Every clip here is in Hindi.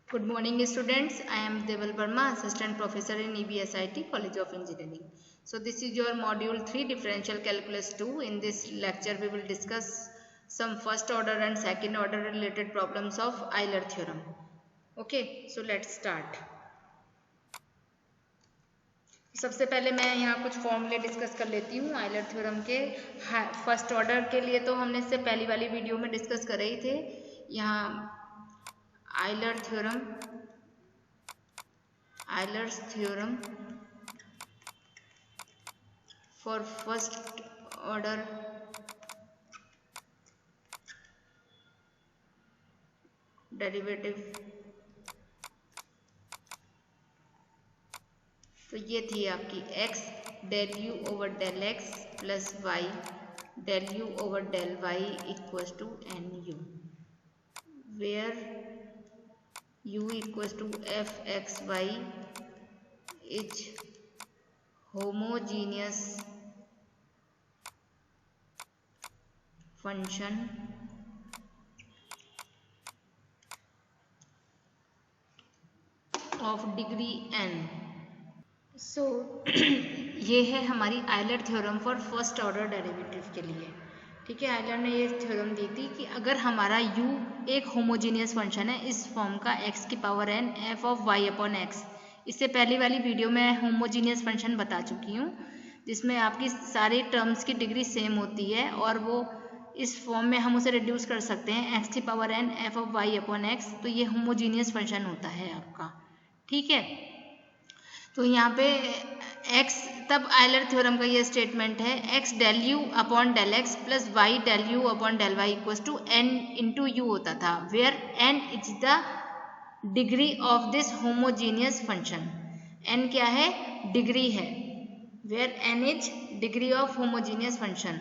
Good morning students, I am Deval Verma, Assistant Professor in EBSIT College of Engineering. So this is your module 3 Differential Calculus 2. In this lecture we will discuss some first order and second order related problems of Euler theorem. Okay, so let's start. सबसे पहले मैं यहाँ कुछ फॉर्मूले डिस्कस कर लेती हूँ आइलर थ्योरम के। फर्स्ट ऑर्डर के लिए तो हमने इससे पहली वाली वीडियो में डिस्कस कर रहे थे। यहाँ Euler's theorem for first order derivative, तो ये थी आपकी x del u over del x plus y del u over del y equals to nu, where u equals to fxy is homogeneous function of degree n. सो ये है हमारी Euler theorem for first order derivative के लिए। ठीक है, आइलर ने ये थ्योरम दी थी कि अगर हमारा u एक होमोजीनियस फंक्शन है इस फॉर्म का x की power n f of y upon x, इससे पहली वाली वीडियो में होमोजीनियस फंक्शन बता चुकी हूँ जिसमें आपकी सारी टर्म्स की डिग्री सेम होती है और वो इस फॉर्म में हम उसे रिड्यूस कर सकते हैं x की power n f of y upon x, तो ये होमोजीनियस फंक्शन होता है आपका। ठीक है, तो यहाँ पे x, तब आइलर थ्योरम का ये स्टेटमेंट है x del u upon del x plus y del u upon del y equals to n into u होता था, where n is the degree of this homogeneous function. n क्या है? डिग्री है, where n is degree of homogeneous function.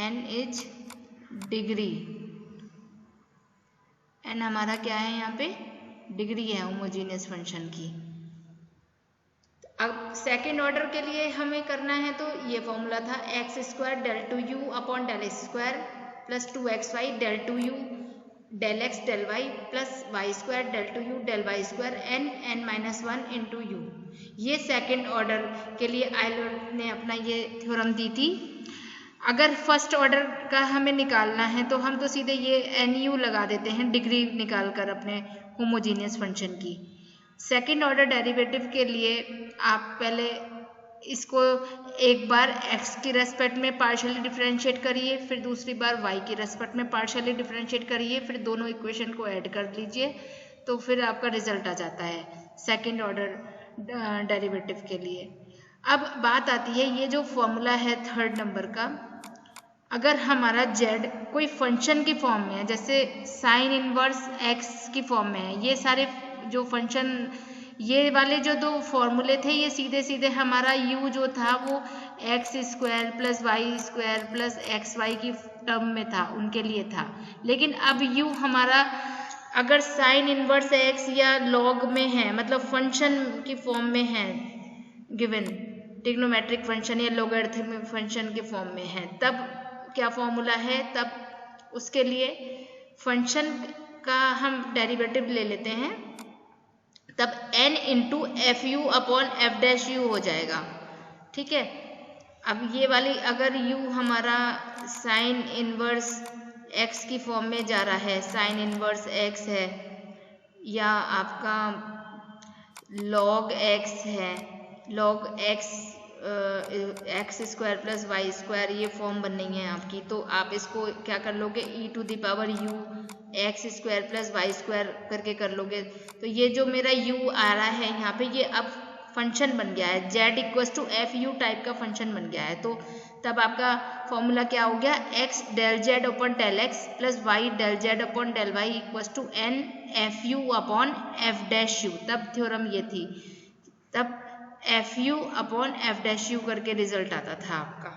n is degree, n हमारा क्या है यहाँ पे? डिग्री है होमोजीनियस फंक्शन की। अब सेकेंड ऑर्डर के लिए हमें करना है तो ये फॉर्मूला था x square del two u upon del square plus 2xy del two u del x del y plus y square del two u del y square n minus 1 into u. ये सेकेंड ऑर्डर के लिए आइलर ने अपना ये थ्योरम दी थी। अगर फर्स्ट ऑर्डर का हमें निकालना है तो हम तो सीधे ये nu लगा देते हैं डिग्री निकाल कर अपने होमोजीनियस फंक्शन की। सेकंड ऑर्डर डेरिवेटिव के लिए आप पहले इसको एक बार x की रेस्पेक्ट में पार्शियली डिफरेंशिएट करिए, फिर दूसरी बार y की रेस्पेक्ट में पार्शियली डिफरेंशिएट करिए, फिर दोनों इक्वेशन को ऐड कर लीजिए, तो फिर आपका रिजल्ट आ जाता है सेकंड ऑर्डर डेरिवेटिव के लिए। अब बात आती है ये जो फॉर्मूला है थर्ड नंबर का, अगर हमारा z कोई फंक्शन की फॉर्म में है, जैसे साइन इनवर्स x की फॉर्म में है, ये सारे जो फंक्शन, ये वाले जो दो फॉर्मूले थे ये सीधे सीधे हमारा u जो था वो x square plus y square plus x y की टर्म में था, उनके लिए था। लेकिन अब u हमारा अगर साइन इनवर्स x या लॉग में है, मतलब फंक्शन की फॉर्म में है, गिवन ट्रिग्नोमेट्रिक फंक्शन या लॉगरिथमिक फंक्शन के फॉर्म में है, तब क्या फॉर्मूला है? तब उसके लिए फंक्शन का हम डेरिवेटिव ले लेते हैं, तब n into F u upon f dash you हो जाएगा। ठीक है, अब ये वाली अगर u हमारा साइन इनवर्स x की फॉर्म में जा रहा है, साइन इनवर्स x है या आपका log x है, log x square plus y square, ये फॉर्म बन रही है आपकी, तो आप इसको क्या कर लोगे? e to the power u x square plus y square करके कर लोगे, तो ये जो मेरा u आ रहा है यहाँ पे ये अब फंक्शन बन गया है, z equals to f u type का फंक्शन बन गया है। तो तब आपका फॉर्मूला क्या हो गया? x del z upon del x plus y del z upon del y equals to n f u upon f dash u. तब थ्योरम ये थी, तब f u upon f dash u करके रिजल्ट आता था आपका।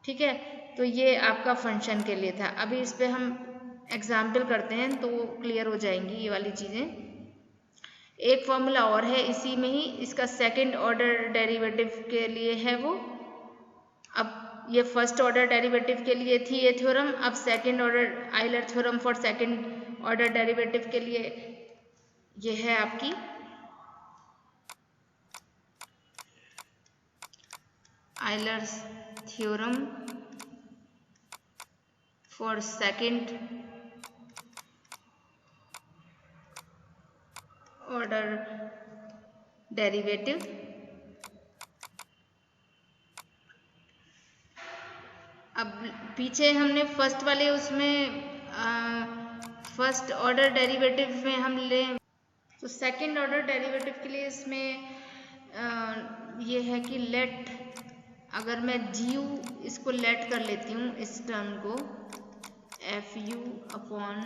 ठीक है, तो ये आपका फंक्शन के लिए था। अभी इस पे हम एग्जाम्पल करते हैं तो क्लियर हो जाएंगी ये वाली चीज़ें। एक फॉर्मूला और है इसी में ही, इसका सेकंड ऑर्डर डेरिवेटिव के लिए है वो। अब ये फर्स्ट ऑर्डर डेरिवेटिव के लिए थी ये थ्योरम। अब second order Euler theorem for second order derivative के लिए ये है आपकी Euler's theorem for second order derivative. अब पीछे हमने फर्स्ट वाले उसमें फर्स्ट ऑर्डर डेरिवेटिव में हम ले तो सेकंड ऑर्डर डेरिवेटिव के लिए इसमें ये है कि लेट, अगर मैं GU इसको लेट कर लेती हूँ इस टर्म को FU अपॉन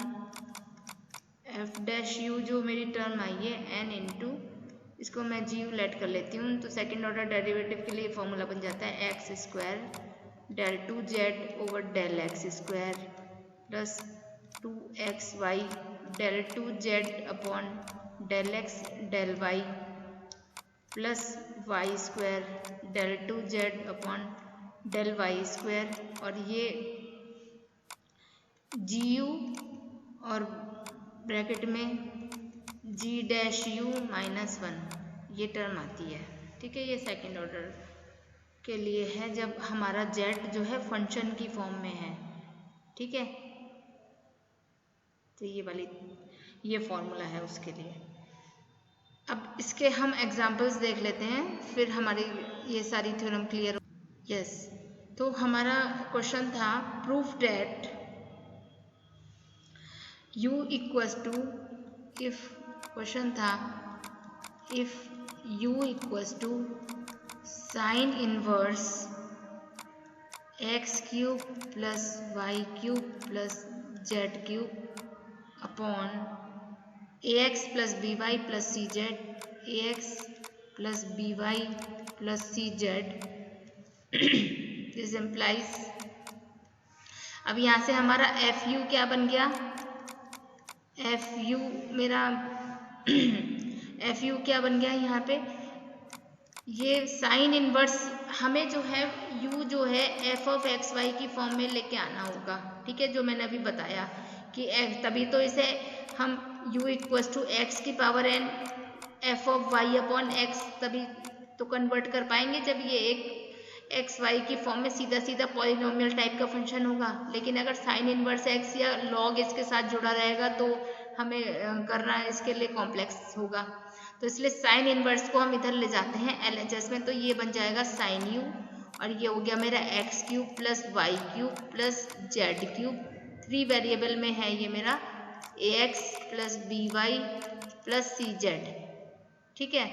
F' जो मेरी टर्म आई है N इंटू इसको मैं GU लेट कर लेती हूँ तो सेकंड ऑर्डर डेरिवेटिव के लिए फॉर्मूला बन जाता है x square del 2z over del x square plus 2xy del 2z upon del x del y plus y square del 2z upon del y square और ये GU और ब्रैकेट में G' U माइनस 1 ये टर्म आती है। ठीक है, ये सेकंड ऑर्डर के लिए है जब हमारा z जो है फंक्शन की फॉर्म में है। ठीक है, तो ये वाली ये फॉर्मूला है उसके लिए। अब इसके हम एग्जांपल्स देख लेते हैं फिर हमारी ये सारी थ्योरम क्लियर। यस, तो हमारा क्वेश्चन था proof that u equals to if question था if u equals to sine inverse x cube plus Y cube plus Z cube upon ax plus B Y plus C Z ax plus B Y plus C Z this implies. अब यहाँ से हमारा FU क्या बन गया, FU मेरा FU क्या बन गया यहाँ पे, ये साइन इनवर्स हमें जो है u जो है f ऑफ एक्स वाई की फॉर्म में लेके आना होगा। ठीक है, जो मैंने अभी बताया कि तभी तो इसे हम u इक्वल्स टू एक्स की power n f of y upon x तभी तो कन्वर्ट कर पाएंगे जब ये एक एक्स वाई की फॉर्म में सीधा सीधा पॉलिनोमियल टाइप का फंक्शन होगा। लेकिन अगर साइन इनवर्स x या लॉग इसके साथ जुड़ा रहेगा तो हमें करना इसके लिए कॉम्प्लेक्स होगा। तो इसलिए साइन इनवर्स को हम इधर ले जाते हैं LHS में, तो ये बन जाएगा साइन u और ये हो गया मेरा x cube plus Y cube plus Z cube. 3 variable में है ये मेरा ax plus B Y plus C Z. ठीक है,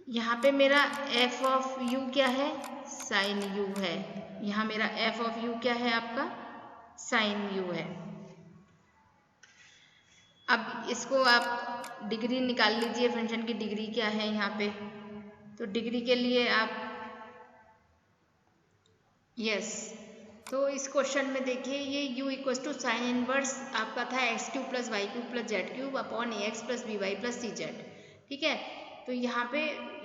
यहाँ पे मेरा f ऑफ u क्या है, साइन u है। यहाँ मेरा f ऑफ u क्या है, आपका साइन u है। अब इसको आप डिग्री निकाल लीजिए, फंक्शन की डिग्री क्या है यहाँ पे। तो डिग्री के लिए आप यस, तो इस क्वेश्चन में देखिए ये u equals to sine inverse आपका था X cube plus Y cube plus Z cube upon ax plus B Y plus C Z. ठीक है, तो यहाँ पे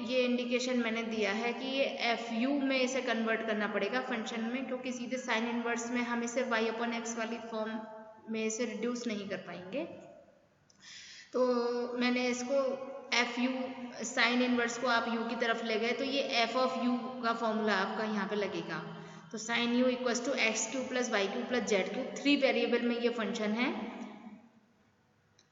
ये इंडिकेशन मैंने दिया है कि ये FU में इसे कन्वर्ट करना पड़ेगा फंक्शन में, क्योंकि सीधे साइन इनवर्स में हम इसे y अपॉन एक्स वाली फॉर्म में इसे रिड्यूस नहीं कर पाएंगे। तो मैंने इसको FU साइन इनवर्स को आप u की तरफ ले गए तो ये f ऑफ u का फॉर्मूला आपका यहाँ पे लगेगा। तो sine u equals to x cube plus Y cube plus Z cube, 3 variable में ये फंक्शन है।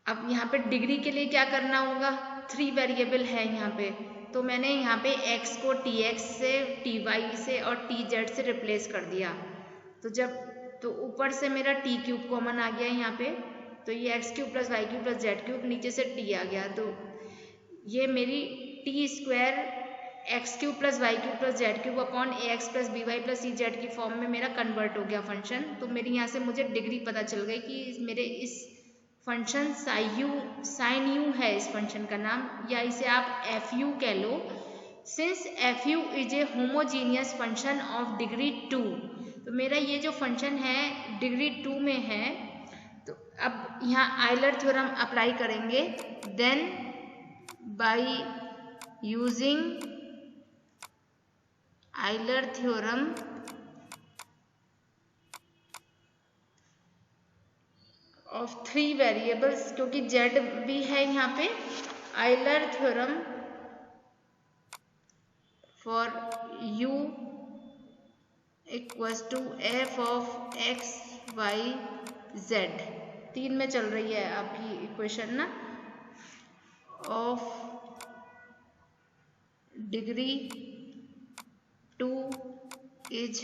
अब यहाँ पे डिग्री के लिए क्या करना होगा, 3 वेरिएबल है यहाँ पे, तो मैंने यहाँ पे x को tx से ty से और tz से रिप्लेस कर दिया। तो जब तो ऊपर से मेरा t क्यूब कॉमन आ गया यहाँ पे, तो ये x cube plus Y cube plus Z cube, नीचे से t आ गया, तो ये मेरी t square X cube plus Y cube plus Z cube upon ax plus B Y plus C Z की फॉर्म में मेरा कन्वर्ट हो गया फंक्शन। तो मेरी यहाँ से मुझे डिग्री पता चल गई कि मेरे इस फंक्शन साइन यू है इस फंक्शन का नाम, या इसे आप FU कह लो। Since FU is a homogeneous function of degree 2, तो मेरा ये जो फंक्शन है डिग्री 2 में है। तो अब यहाँ आइलर थ्योरम अप्लाई करेंगे, then by using Euler theorem of 3 variables, क्योंकि z भी है यहाँ पे। Euler theorem for u equals to f of x y z, 3 में चल रही है आपकी इक्वेशन ना, ऑफ डिग्री 2 इज,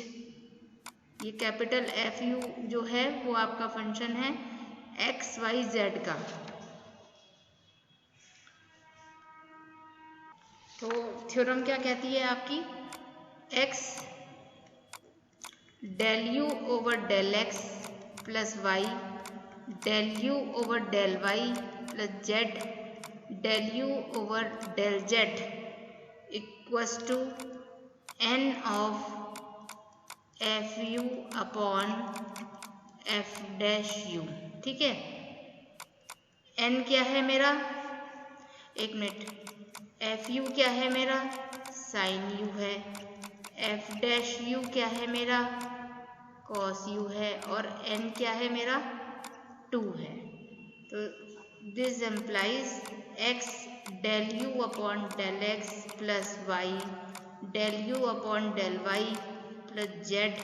ये कैपिटल एफ यू जो है वो आपका फंक्शन है एक्स वाई जेड का। तो थ्योरम क्या कहती है आपकी, x del u over del x plus y del u over del y plus z del u over del z equals to n of f u upon f dash u. ठीक है, एन क्या है मेरा, एक मिनट, एफ यू क्या है मेरा, साइन यू है, एफ डैश यू क्या है मेरा, कॉस यू है, और एन क्या है मेरा, 2 है। तो this implies x del u upon del x plus y del u upon del y plus z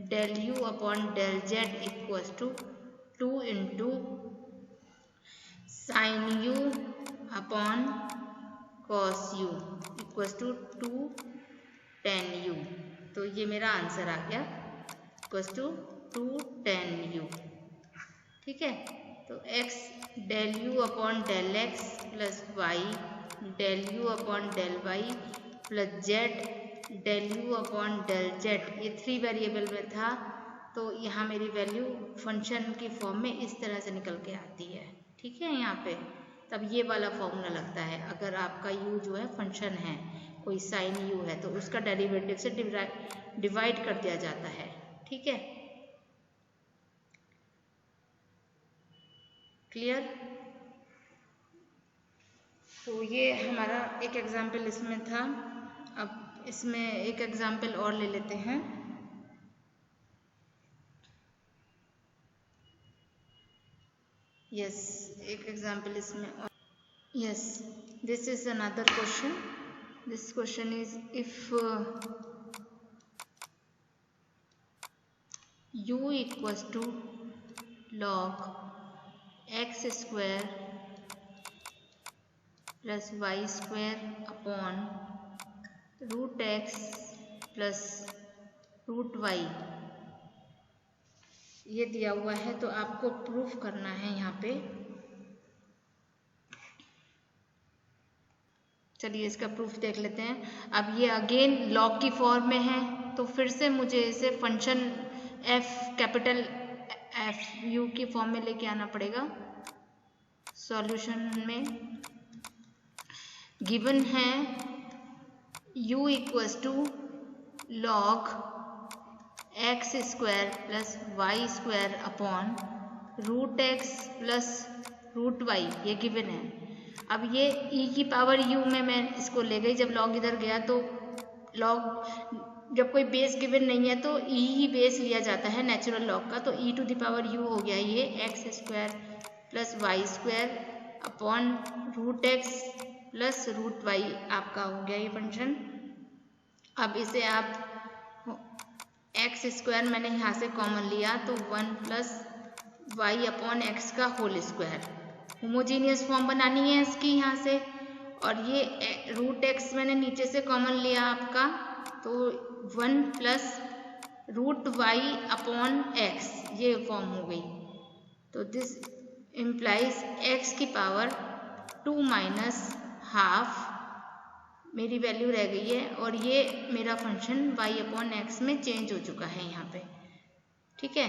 del u upon del z equals to 2 into sine u upon cos u equals to 2 tan u. तो ये मेरा आंसर आ गया, इक्वल्स टू 2 tan यू। ठीक है, तो x del u upon del x plus y del u upon del y plus z del u upon del z, ये 3 वेरिएबल में था। तो यहाँ मेरी वैल्यू फंक्शन की फॉर्म में इस तरह से निकल के आती है। ठीक है, यहाँ पे तब ये वाला फॉर्मूला लगता है। अगर आपका u जो है फंक्शन है, कोई साइन u है, तो उसका डेरिवेटिव से डिवाइड कर दिया जाता है। ठीक है, क्लियर। तो ये हमारा एक एग्जाम्पल इसमें था। अब इसमें एक एग्जाम्पल और ले लेते हैं। यस, एक एग्जाम्पल इसमें और, yes, this is another question. This question is if u equals to log x square plus y square upon root x plus root y, ये दिया हुआ है। तो आपको प्रूफ करना है यहाँ पे। चलिए इसका प्रूफ देख लेते हैं। अब ये अगेन लॉग की फॉर्म में है, तो फिर से मुझे इसे function f capital f u की फॉर्म में लेके आना पड़ेगा। सॉल्यूशन में गिवन है u equals to log x square plus y square upon root x plus root y, ये गिवन है। अब ये e की पावर u में मैं इसको ले गई, जब लॉग इधर गया तो लॉग, जब कोई बेस गिवन नहीं है तो e ही बेस लिया जाता है नेचुरल लॉग का। तो e to the power u हो गया ये x square plus y square upon root x plus root y आपका हो गया ये फंक्शन। अब इसे आप एक्स स्क्वायर मैंने यहाँ से कॉमन लिया तो 1 प्लस वाई अपॉन एक्स का होल स्क्वायर, होमोजीनियस फॉर्म बनानी है इसकी यहाँ से। और ये रूट एक्स मैंने नीचे से कॉमन लिया आपका, तो 1 plus root y upon x, ये फॉर्म हो गई। तो दिस इम्प्लाइज एक्स की पावर 2 माइनस हाफ मेरी वैल्यू रह गई है, और ये मेरा फंक्शन y अपॉन एक्स में चेंज हो चुका है यहाँ पे। ठीक है,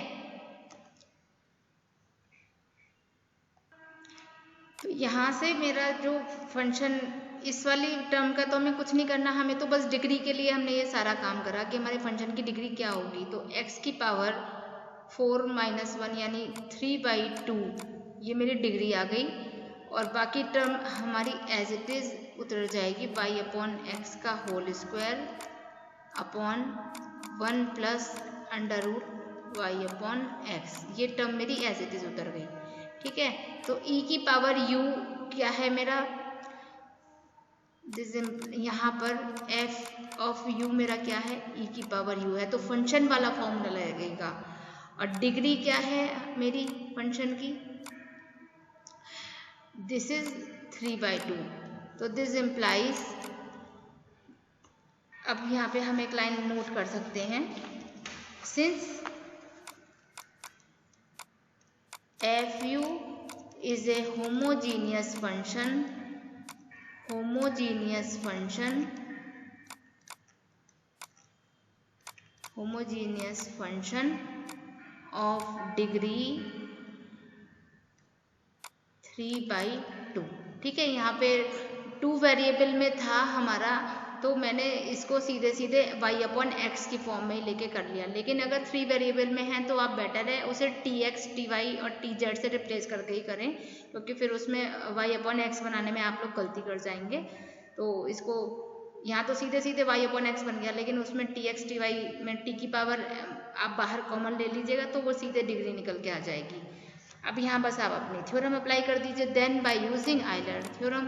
तो यहाँ से मेरा जो फंक्शन, इस वाली टर्म का तो हमें कुछ नहीं करना, हमें तो बस डिग्री के लिए हमने ये सारा काम करा कि हमारे फंक्शन की डिग्री क्या होगी। तो x की पावर 4 माइनस 1 यानी 3/2, ये मेरी डिग्री आ गई। और बाकी टर्म हमारी एज इट इज़ उतर जाएगी y अपॉन एक्स का whole square upon 1 plus under root y upon x. ये टर्म मेरी ऐसे इट इज उतर गई। ठीक है, तो e की पावर u क्या है मेरा, यहाँ पर f ऑफ u मेरा क्या है, e की पावर u है, तो फंक्शन वाला फॉर्मूला लगेगा। और डिग्री क्या है मेरी फंक्शन की, दिस इज 3/2। तो दिस इम्प्लाइज, अब यहाँ पे हम एक लाइन नोट कर सकते हैं, since F you is a homogeneous function, homogeneous function of degree 3/2। ठीक है, यहाँ पे 2 वेरिएबल में था हमारा, तो मैंने इसको सीधे सीधे y अपॉन एक्स की फॉर्म में लेके कर लिया। लेकिन अगर 3 वेरिएबल में है तो आप बेटर है उसे tx, ty और tz से रिप्लेस करके ही करें, क्योंकि फिर उसमें y अपॉन एक्स बनाने में आप लोग गलती कर जाएंगे। तो इसको यहाँ तो सीधे सीधे y अपॉन एक्स बन गया, लेकिन उसमें tx, ty में t की पावर आप बाहर कॉमन ले लीजिएगा तो वो सीधे डिग्री निकल के आ जाएगी। अब यहाँ बस आप अपनी थ्योरम अप्लाई कर दीजिए। Then by using Euler theorem,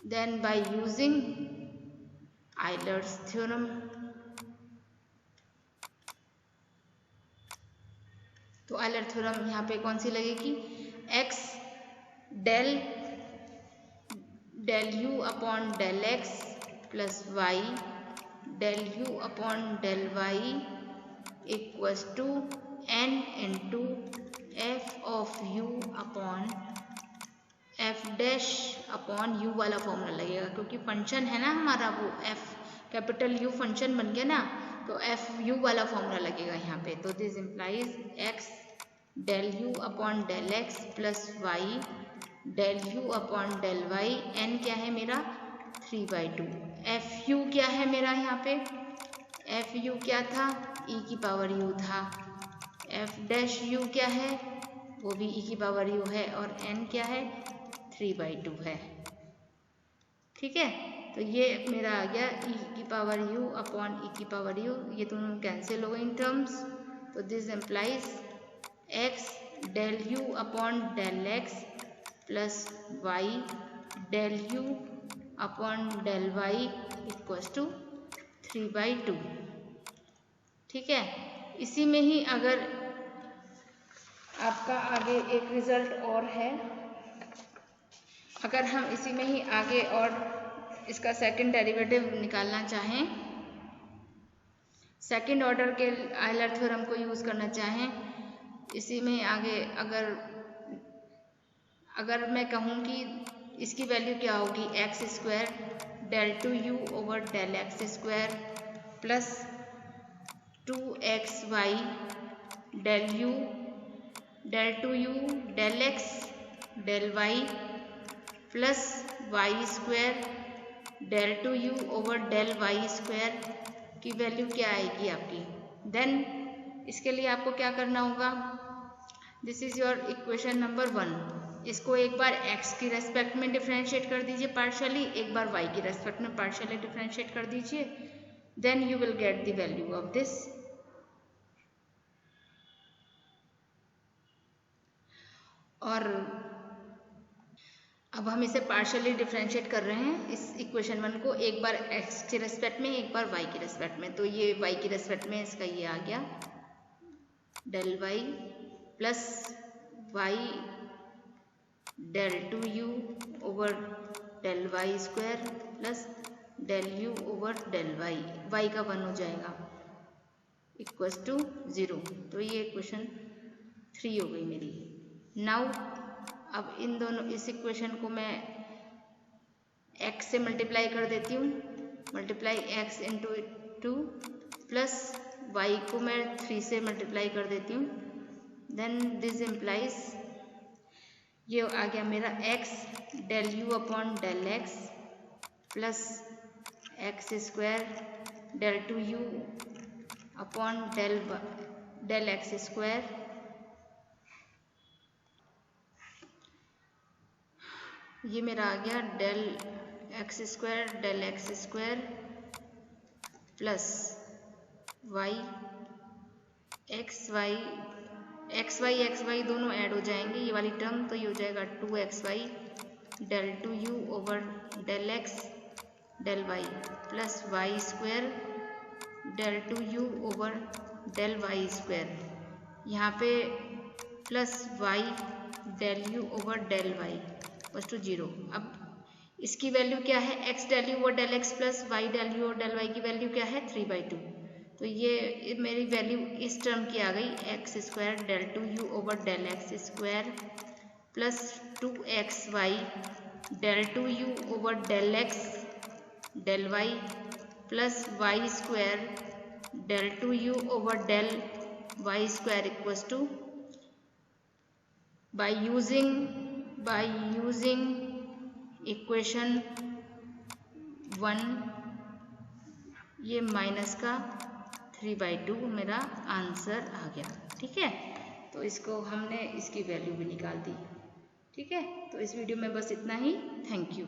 then by using Euler's theorem, तो आइलर थ्योरम यहाँ पे कौन सी लगेगी, x del u upon del x plus y del u upon del y equals to n into f of u upon f dash upon u वाला फॉर्मूला लगेगा, क्योंकि फंक्शन है ना हमारा वो f कैपिटल U फंक्शन बन गया ना, तो f u वाला फॉर्मूला लगेगा यहाँ पे। तो this implies x del u upon del x plus y del u upon del y, n क्या है मेरा 3/2। f u क्या है मेरा यहाँ पे, f u क्या था, e की पावर u था, f डैश u क्या है, वो भी e की पावर u है, और n क्या है 3/2 है। ठीक है, तो ये मेरा आ गया e की पावर u अपॉन e की पावर u, ये दोनों कैंसिल हो गए इन टर्म्स। तो this implies x del u upon del x plus y del u upon del y equals to 3/2। ठीक है, इसी में ही अगर आपका आगे एक रिजल्ट और है, अगर हम इसी में ही आगे और इसका सेकंड डेरिवेटिव निकालना चाहें, सेकंड ऑर्डर के आइलर थ्योरम को यूज़ करना चाहें, इसी में आगे अगर मैं कहूँ कि इसकी वैल्यू क्या होगी, x square del two u over del x square plus 2xy del u del two u del x del y plus y square del two u over del y square की वैल्यू क्या आएगी आपकी। देन इसके लिए आपको क्या करना होगा, this is your equation number 1। इसको एक बार x की रेस्पेक्ट में डिफ्रेंशिएट कर दीजिए पार्शियली, एक बार y की रेस्पेक्ट में पार्शियली डिफ्रेंशिएट कर दीजिए, then you will get the value of this. और अब हम इसे पार्शियली डिफ्रेंशिएट कर रहे हैं इस इक्वेशन 1 को, एक बार x के रेस्पेक्ट में, एक बार y के रेस्पेक्ट में। तो ये y की रेस्पेक्ट में इसका ये आ गया del y plus y del two u over del y square plus del u over del y, y का 1 हो जाएगा इक्वल्स टू 0। तो ये इक्वेशन 3 हो गई मेरी। नाउ अब इन दोनों, इस इक्वेशन को मैं x से मल्टीप्लाई कर देती हूँ, multiply x into 2 plus y को मैं 3 से मल्टीप्लाई कर देती हूँ। देन दिस इम्प्लाइज, ये आ गया मेरा x del u upon del x plus x square del two u upon del x square, ये मेरा आ गया del x square plus y x y दोनों ऐड हो जाएंगे, ये वाली टर्म, तो ये हो जाएगा 2xy del 2u over del x del y plus y square del 2u over del y square, यहाँ पे plus y del u over del y बस टू 0। अब इसकी वैल्यू क्या है, x del u over del x plus y del u over del y की वैल्यू क्या है 3/2। तो ये मेरी वैल्यू इस टर्म की आ गई x square del 2u over del x square plus 2xy del 2u over del x del y plus y square del 2u over del y square equals to by using equation 1 ये माइनस का 3/2 मेरा आंसर आ गया। ठीक है, तो इसको हमने इसकी वैल्यू भी निकाल दी। ठीक है, तो इस वीडियो में बस इतना ही। Thank you.